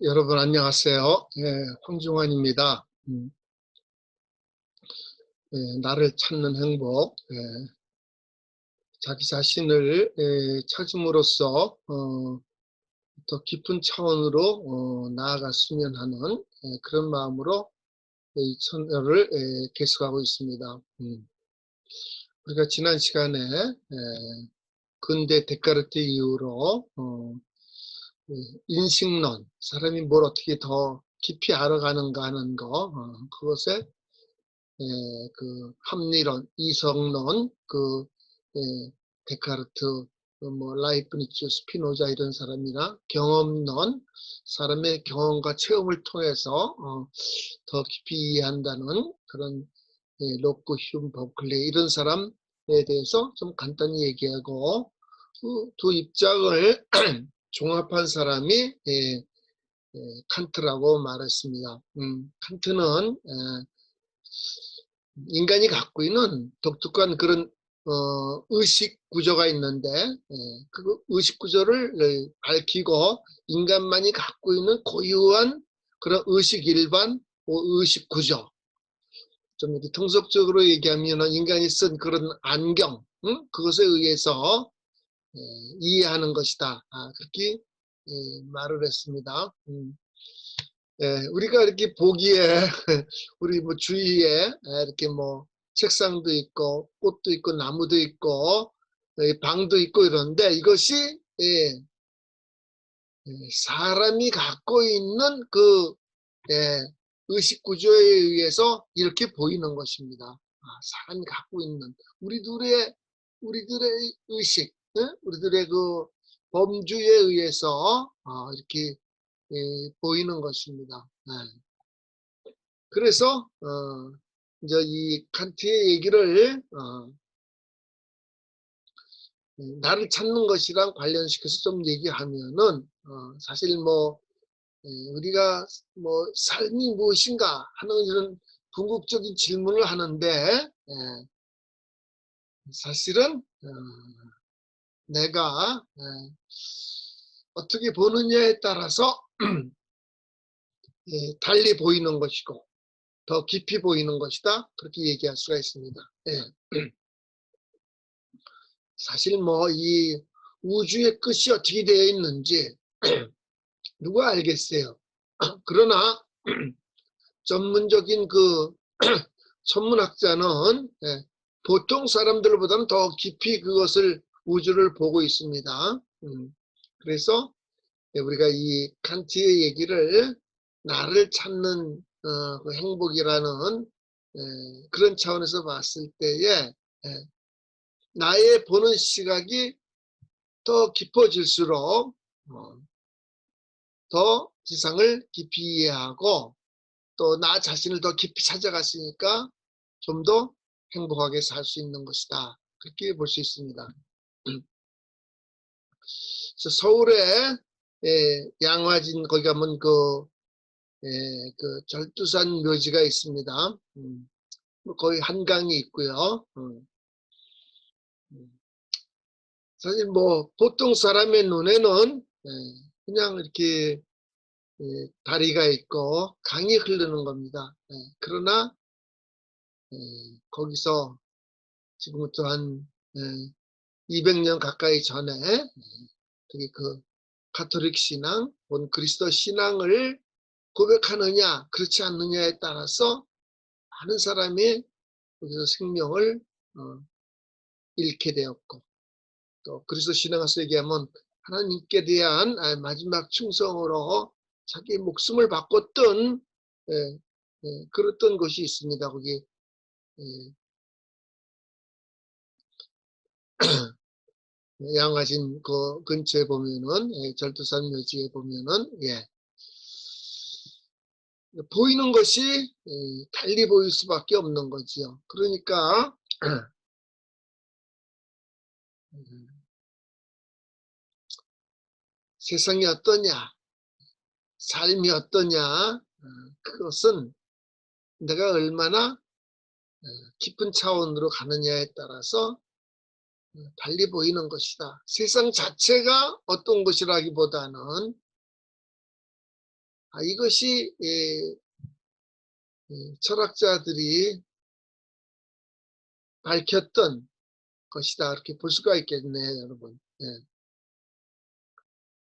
여러분 안녕하세요. 황중환입니다. 나를 찾는 행복, 자기 자신을 찾음으로써 더 깊은 차원으로 나아갔으면 하는 그런 마음으로 이 채널을 계속하고 있습니다. 우리가 지난 시간에 근대 데카르트 이후로 인식론, 사람이 뭘 어떻게 더 깊이 알아가는가 하는 거, 그것에 그 합리론, 이성론, 데카르트, 뭐 라이프니츠, 스피노자 이런 사람이나 경험론, 사람의 경험과 체험을 통해서 더 깊이 이해한다는 그런 로크, 휴me, 버클레이 이런 사람에 대해서 좀 간단히 얘기하고 두 입장을 종합한 사람이 칸트라고 말했습니다. 칸트는 인간이 갖고 있는 독특한 그런 의식 구조가 있는데 그 의식 구조를 밝히고 인간만이 갖고 있는 고유한 그런 의식 일반 의식 구조, 좀 이렇게 통속적으로 얘기하면 인간이 쓴 그런 안경, 그것에 의해서 이해하는 것이다. 그렇게 말을 했습니다. 우리가 이렇게 보기에 우리 뭐 주위에 이렇게 뭐 책상도 있고 꽃도 있고 나무도 있고 방도 있고 이런데 이것이 사람이 갖고 있는 그 의식 구조에 의해서 이렇게 보이는 것입니다. 사람이 갖고 있는 우리들의 의식, 우리들의 그 범주에 의해서 이렇게 보이는 것입니다. 그래서 이제 이 칸트의 얘기를 나를 찾는 것이랑 관련시켜서 좀 얘기하면은 사실 뭐 우리가 뭐 삶이 무엇인가 하는 이런 궁극적인 질문을 하는데 사실은 내가 어떻게 보느냐에 따라서 달리 보이는 것이고 더 깊이 보이는 것이다. 그렇게 얘기할 수가 있습니다. 사실 뭐 이 우주의 끝이 어떻게 되어 있는지 누가 알겠어요. 그러나 전문적인 그 천문학자는 보통 사람들보다는 더 깊이 그것을 우주를 보고 있습니다. 그래서 우리가 이 칸트의 얘기를 나를 찾는 그 행복이라는 그런 차원에서 봤을 때에 나의 보는 시각이 더 깊어질수록 더 세상을 깊이 이해하고 또 나 자신을 더 깊이 찾아갔으니까 좀 더 행복하게 살 수 있는 것이다. 그렇게 볼 수 있습니다. 그래서 서울에 양화진 거기 가면 그 절두산 묘지가 있습니다. 거기 한강이 있고요. 사실 뭐 보통 사람의 눈에는 그냥 이렇게 다리가 있고 강이 흐르는 겁니다. 그러나 거기서 지금부터 한 200년 가까이 전에 되게 그 가톨릭 신앙, 본 그리스도 신앙을 고백하느냐 그렇지 않느냐에 따라서 많은 사람이 거기서 생명을 잃게 되었고 또 그리스도 신앙에서 얘기하면 하나님께 대한 마지막 충성으로 자기 목숨을 바꿨던 그랬던 것이 있습니다. 거기 양화진 그 근처에 보면은 절두산 묘지에 보면은 보이는 것이 달리 보일 수밖에 없는 거지요. 그러니까 세상이 어떠냐, 삶이 어떠냐, 그것은 내가 얼마나 깊은 차원으로 가느냐에 따라서 달리 보이는 것이다. 세상 자체가 어떤 것이라기보다는 이것이 철학자들이 밝혔던 것이다. 이렇게 볼 수가 있겠네요, 여러분.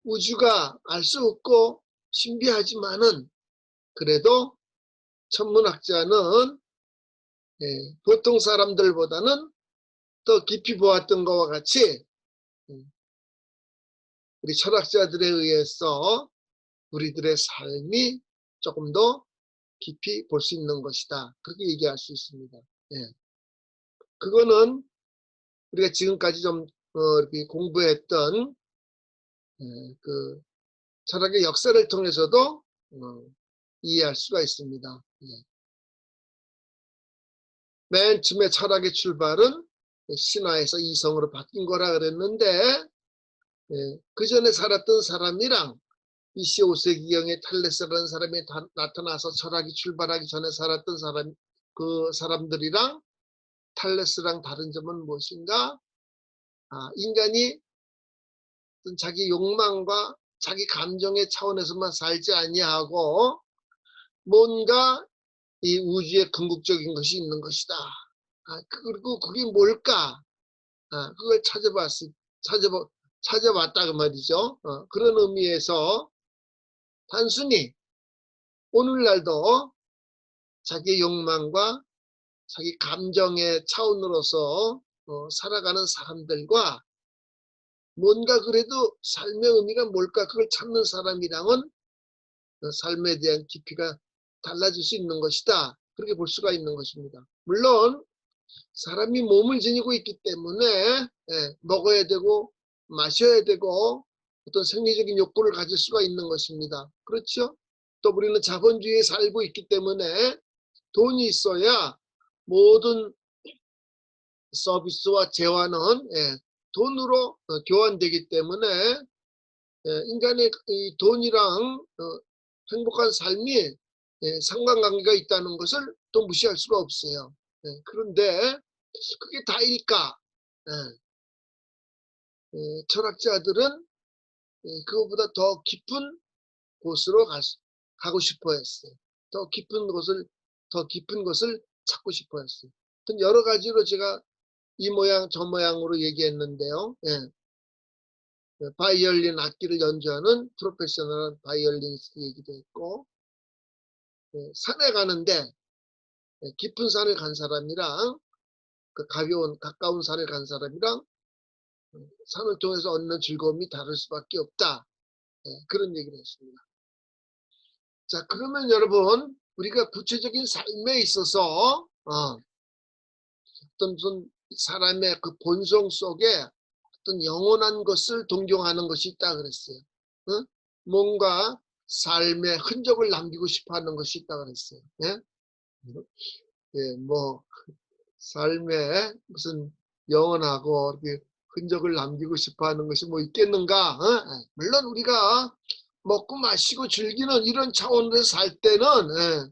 우주가 알 수 없고 신비하지만은 그래도 천문학자는 보통 사람들보다는 더 깊이 보았던 것과 같이 우리 철학자들에 의해서 우리들의 삶이 조금 더 깊이 볼 수 있는 것이다. 그렇게 얘기할 수 있습니다. 그거는 우리가 지금까지 좀 이렇게 공부했던 그 철학의 역사를 통해서도 이해할 수가 있습니다. 맨 처음에 철학의 출발은 신화에서 이성으로 바뀐 거라 그랬는데 그 전에 살았던 사람이랑 BC 5세기경에 탈레스라는 사람이 나타나서 철학이 출발하기 전에 살았던 그 사람들이랑 탈레스랑 다른 점은 무엇인가? 인간이 자기 욕망과 자기 감정의 차원에서만 살지 아니하고 뭔가 이 우주에 궁극적인 것이 있는 것이다. 그리고 그게 뭘까? 그걸 찾아봤다 그 말이죠. 그런 의미에서 단순히 오늘날도 자기 욕망과 자기 감정의 차원으로서 살아가는 사람들과 뭔가 그래도 삶의 의미가 뭘까 그걸 찾는 사람이랑은 삶에 대한 깊이가 달라질 수 있는 것이다. 그렇게 볼 수가 있는 것입니다. 물론 사람이 몸을 지니고 있기 때문에 먹어야 되고 마셔야 되고 어떤 생리적인 욕구를 가질 수가 있는 것입니다. 그렇죠? 또 우리는 자본주의에 살고 있기 때문에 돈이 있어야 모든 서비스와 재화는 돈으로 교환되기 때문에 인간의 이 돈이랑 행복한 삶이 상관관계가 있다는 것을 또 무시할 수가 없어요. 그런데 그게 다일까? 철학자들은 그것보다 더 깊은 곳으로 가고 싶어 했어요. 더 깊은 것을 찾고 싶어 했어요. 여러 가지로 제가 이 모양 저 모양으로 얘기했는데요. 바이올린 악기를 연주하는 프로페셔널한 바이올리니스트 얘기도 했고, 산에 가는데 깊은 산을 간 사람이랑 가까운 산을 간 사람이랑 산을 통해서 얻는 즐거움이 다를 수밖에 없다. 그런 얘기를 했습니다. 자, 그러면 여러분 우리가 구체적인 삶에 있어서 어떤 사람의 그 본성 속에 어떤 영원한 것을 동경하는 것이 있다 그랬어요. 뭔가 삶의 흔적을 남기고 싶어하는 것이 있다 그랬어요. 뭐 삶에 무슨 영원하고 이렇게 흔적을 남기고 싶어하는 것이 뭐 있겠는가? 물론 우리가 먹고 마시고 즐기는 이런 차원에서 살 때는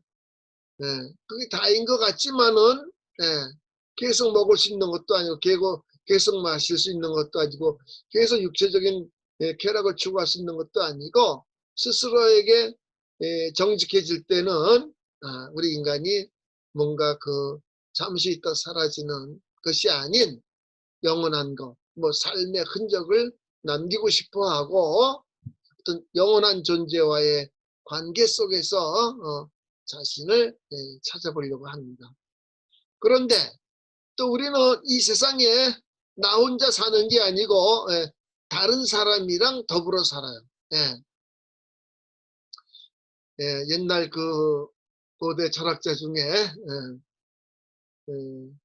그게 다인 것 같지만은 계속 먹을 수 있는 것도 아니고 계속 마실 수 있는 것도 아니고 계속 육체적인 쾌락을 추구할 수 있는 것도 아니고 스스로에게 정직해질 때는 우리 인간이 뭔가 그 잠시 있다 사라지는 것이 아닌 영원한 것, 뭐 삶의 흔적을 남기고 싶어하고 어떤 영원한 존재와의 관계 속에서 자신을 찾아보려고 합니다. 그런데 또 우리는 이 세상에 나 혼자 사는 게 아니고 다른 사람이랑 더불어 살아요. 옛날 그 고대 철학자 중에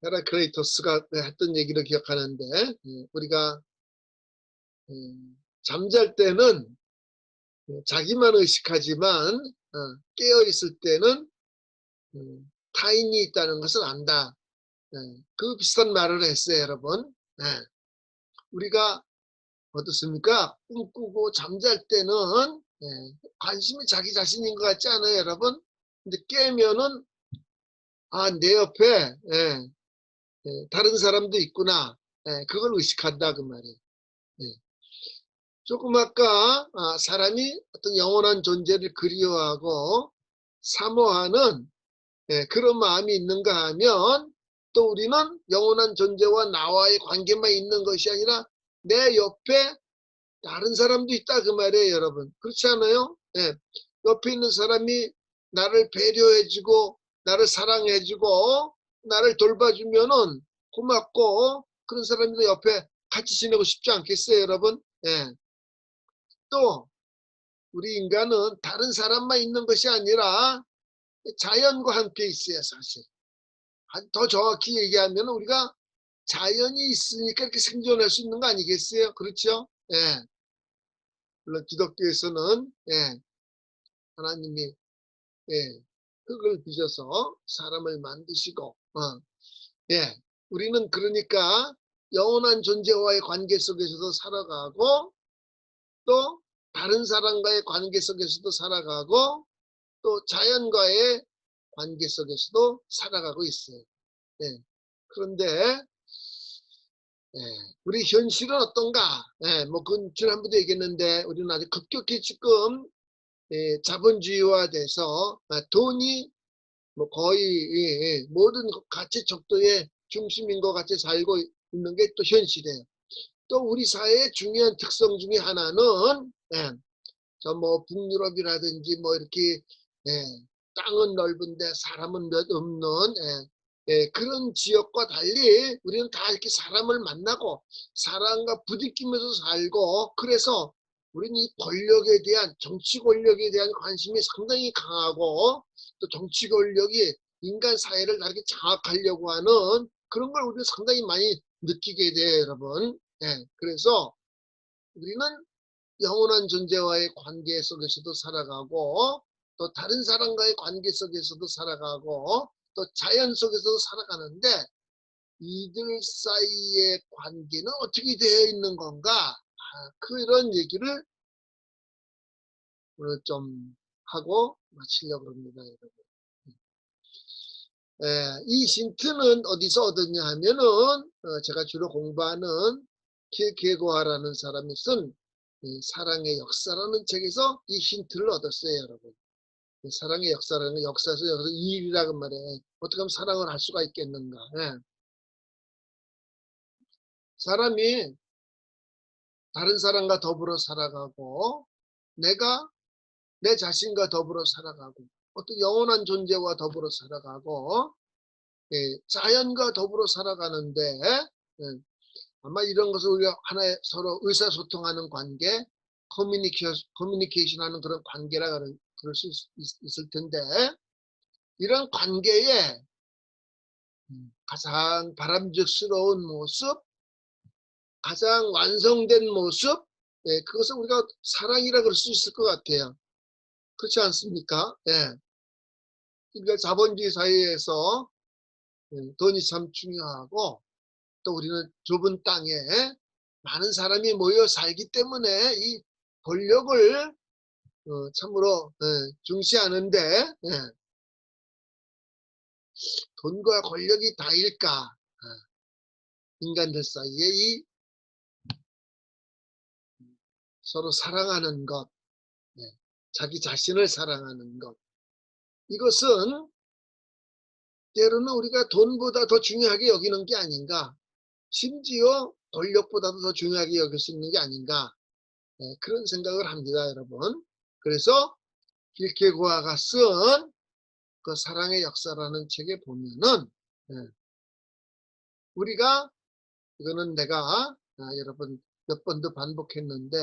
헤라클레이토스가 했던 얘기를 기억하는데 우리가 잠잘 때는 자기만 의식하지만 깨어 있을 때는 타인이 있다는 것을 안다. 그 비슷한 말을 했어요, 여러분. 우리가 어떻습니까? 꿈꾸고 잠잘 때는 관심이 자기 자신인 것 같지 않아요, 여러분? 근데 깨면은 내 옆에 다른 사람도 있구나. 예, 그걸 의식한다 그 말이에요. 예. 조금 아까 사람이 어떤 영원한 존재를 그리워하고 사모하는 그런 마음이 있는가 하면 또 우리는 영원한 존재와 나와의 관계만 있는 것이 아니라 내 옆에 다른 사람도 있다 그 말이에요, 여러분. 그렇지 않아요? 예. 옆에 있는 사람이 나를 배려해주고 나를 사랑해주고 나를 돌봐주면은 고맙고 그런 사람도 옆에 같이 지내고 싶지 않겠어요, 여러분? 예. 또 우리 인간은 다른 사람만 있는 것이 아니라 자연과 함께 있어요, 사실. 더 정확히 얘기하면 우리가 자연이 있으니까 이렇게 생존할 수 있는 거 아니겠어요? 그렇죠? 예. 물론 기독교에서는 하나님이 흙을 빚어서 사람을 만드시고 예. 우리는 그러니까 영원한 존재와의 관계 속에서도 살아가고 또 다른 사람과의 관계 속에서도 살아가고 또 자연과의 관계 속에서도 살아가고 있어요. 예. 그런데 예, 우리 현실은 어떤가? 뭐 그건 지난번도 얘기했는데 우리는 아주 급격히 지금 자본주의화돼서 돈이 뭐 거의 모든 가치 척도의 중심인 것 같이 살고 있는 게 또 현실이에요. 또 우리 사회의 중요한 특성 중에 하나는 저 뭐 북유럽이라든지 뭐 이렇게 예, 땅은 넓은데 사람은 몇 없는 그런 지역과 달리 우리는 다 이렇게 사람을 만나고 사람과 부딪히면서 살고 그래서 우리는 이 권력에 대한 정치 권력에 대한 관심이 상당히 강하고 또 정치 권력이 인간 사회를 다르게 장악하려고 하는 그런 걸 우리는 상당히 많이 느끼게 돼요, 여러분. 그래서 우리는 영원한 존재와의 관계 속에서도 살아가고 또 다른 사람과의 관계 속에서도 살아가고 또 자연 속에서도 살아가는데 이들 사이의 관계는 어떻게 되어 있는 건가? 그런 얘기를 오늘 좀 하고 마치려고 합니다, 여러분. 이 힌트는 어디서 얻었냐 하면은 제가 주로 공부하는 킬케고아라는 사람이 쓴 사랑의 역사라는 책에서 이 힌트를 얻었어요, 여러분. 사랑의 역사라는 건 역사에서 여기서 일이라고 말해. 어떻게 하면 사랑을 할 수가 있겠는가? 사람이 다른 사람과 더불어 살아가고 내가 내 자신과 더불어 살아가고 어떤 영원한 존재와 더불어 살아가고 자연과 더불어 살아가는데 아마 이런 것을 우리가 하나의 서로 의사소통하는 관계, 커뮤니케이션 하는 그런 관계라 그럴 수 있을 텐데 이런 관계에 가장 바람직스러운 모습, 가장 완성된 모습, 그것을 우리가 사랑이라 그럴 수 있을 것 같아요. 그렇지 않습니까? 그러니까 자본주의 사회에서 돈이 참 중요하고 또 우리는 좁은 땅에 많은 사람이 모여 살기 때문에 이 권력을 참으로 중시하는데 돈과 권력이 다일까? 인간들 사이에 이 서로 사랑하는 것, 자기 자신을 사랑하는 것 이것은 때로는 우리가 돈보다 더 중요하게 여기는 게 아닌가 심지어 권력보다도 더 중요하게 여길 수 있는 게 아닌가 그런 생각을 합니다, 여러분. 그래서 길케고아가 쓴 그 사랑의 역사라는 책에 보면은 우리가 이거는 내가 여러분 몇 번도 반복했는데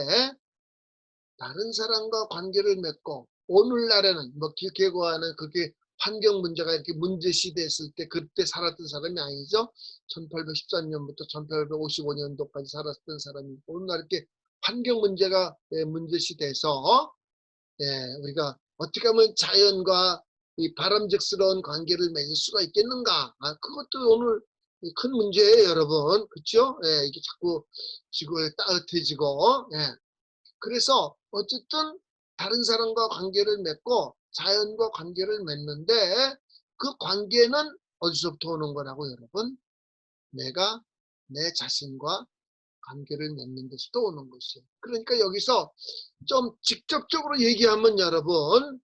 다른 사람과 관계를 맺고 오늘날에는 뭐 길게고하는 그게 환경 문제가 이렇게 문제시 됐을 때 그때 살았던 사람이 아니죠. 1813년부터 1855년도까지 살았던 사람이 오늘날 이렇게 환경 문제가 문제시 돼서 우리가 어떻게 하면 자연과 이 바람직스러운 관계를 맺을 수가 있겠는가? 그것도 오늘 큰 문제예요, 여러분. 그렇죠? 이게 자꾸 지구가 따뜻해지고 그래서 어쨌든 다른 사람과 관계를 맺고 자연과 관계를 맺는데 그 관계는 어디서부터 오는 거라고 여러분? 내가 내 자신과 관계를 맺는 데서도 오는 것이에요. 그러니까 여기서 좀 직접적으로 얘기하면 여러분,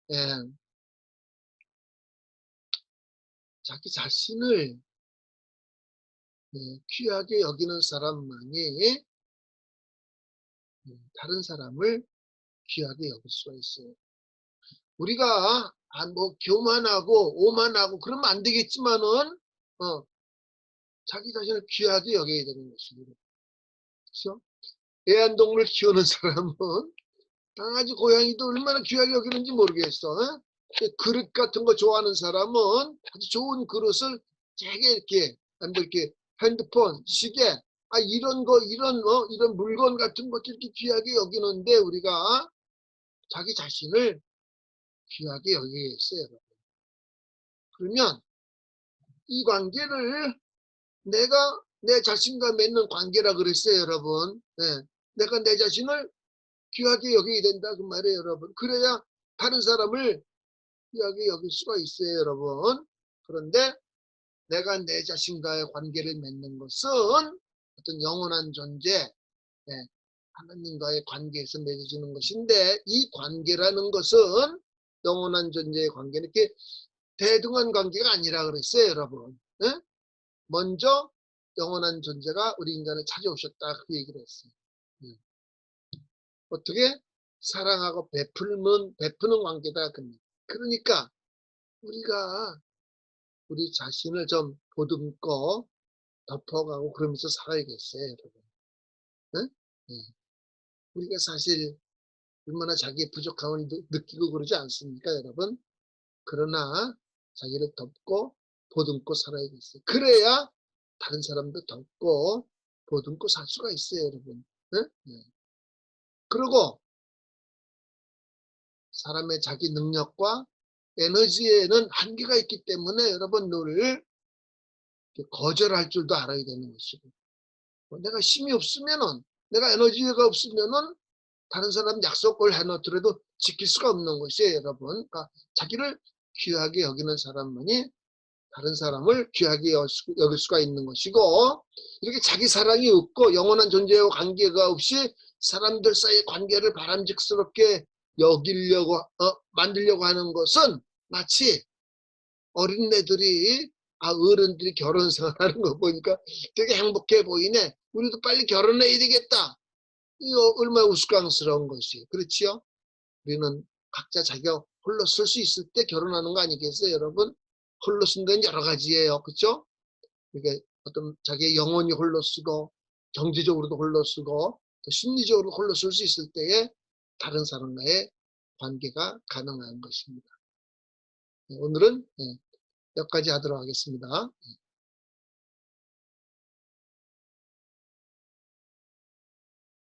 자기 자신을 귀하게 여기는 사람만이 다른 사람을 귀하게 여길 수가 있어요. 우리가 뭐 교만하고 오만하고 그러면 안 되겠지만은 자기 자신을 귀하게 여겨야 되는 것입니다. 그렇죠? 애완동물 키우는 사람은 강아지, 고양이도 얼마나 귀하게 여기는지 모르겠어. 그릇 같은 거 좋아하는 사람은 아주 좋은 그릇을 되게 이렇게, 이렇게 핸드폰, 시계, 이런 거, 이런 물건 같은 것도 이렇게 귀하게 여기는데 우리가 자기 자신을 귀하게 여기겠어요, 여러분. 그러면 이 관계를 내가 내 자신과 맺는 관계라 그랬어요, 여러분. 내가 내 자신을 귀하게 여겨야 된다 그 말이에요, 여러분. 그래야 다른 사람을 귀하게 여길 수가 있어요, 여러분. 그런데 내가 내 자신과의 관계를 맺는 것은 어떤 영원한 존재, 하나님과의 관계에서 맺어지는 것인데 이 관계라는 것은 영원한 존재의 관계는 이렇게 대등한 관계가 아니라 그랬어요, 여러분. 먼저 영원한 존재가 우리 인간을 찾아오셨다 그 얘기를 했어요. 어떻게? 사랑하고 베푸는 관계다. 그러니까 우리가 우리 자신을 좀 보듬고 덮어가고 그러면서 살아야겠어요, 여러분. 응? 우리가 사실 얼마나 자기의 부족함을 느끼고 그러지 않습니까, 여러분? 그러나 자기를 덮고 보듬고 살아야겠어요. 그래야 다른 사람도 덮고 보듬고 살 수가 있어요, 여러분. 응? 그리고 사람의 자기 능력과 에너지에는 한계가 있기 때문에 여러분 늘 거절할 줄도 알아야 되는 것이고, 내가 힘이 없으면은, 내가 에너지가 없으면은 다른 사람 약속을 해놓더라도 지킬 수가 없는 것이에요, 여러분. 그러니까 자기를 귀하게 여기는 사람만이 다른 사람을 귀하게 여길 수가 있는 것이고, 이렇게 자기 사랑이 없고 영원한 존재와 관계가 없이 사람들 사이의 관계를 바람직스럽게 여기려고 만들려고 하는 것은 마치 어린애들이 어른들이 결혼 생활하는 거 보니까 되게 행복해 보이네. 우리도 빨리 결혼해야 되겠다. 이거 얼마나 우스꽝스러운 것이. 그렇지요? 우리는 각자 자기가 홀로 쓸 수 있을 때 결혼하는 거 아니겠어요, 여러분? 홀로 쓴 데는 여러 가지예요. 그렇죠? 그러니까 어떤 자기의 영혼이 홀로 쓰고 경제적으로도 홀로 쓰고 또 심리적으로 홀로 쓸 수 있을 때에 다른 사람과의 관계가 가능한 것입니다. 오늘은 여기까지 하도록 하겠습니다.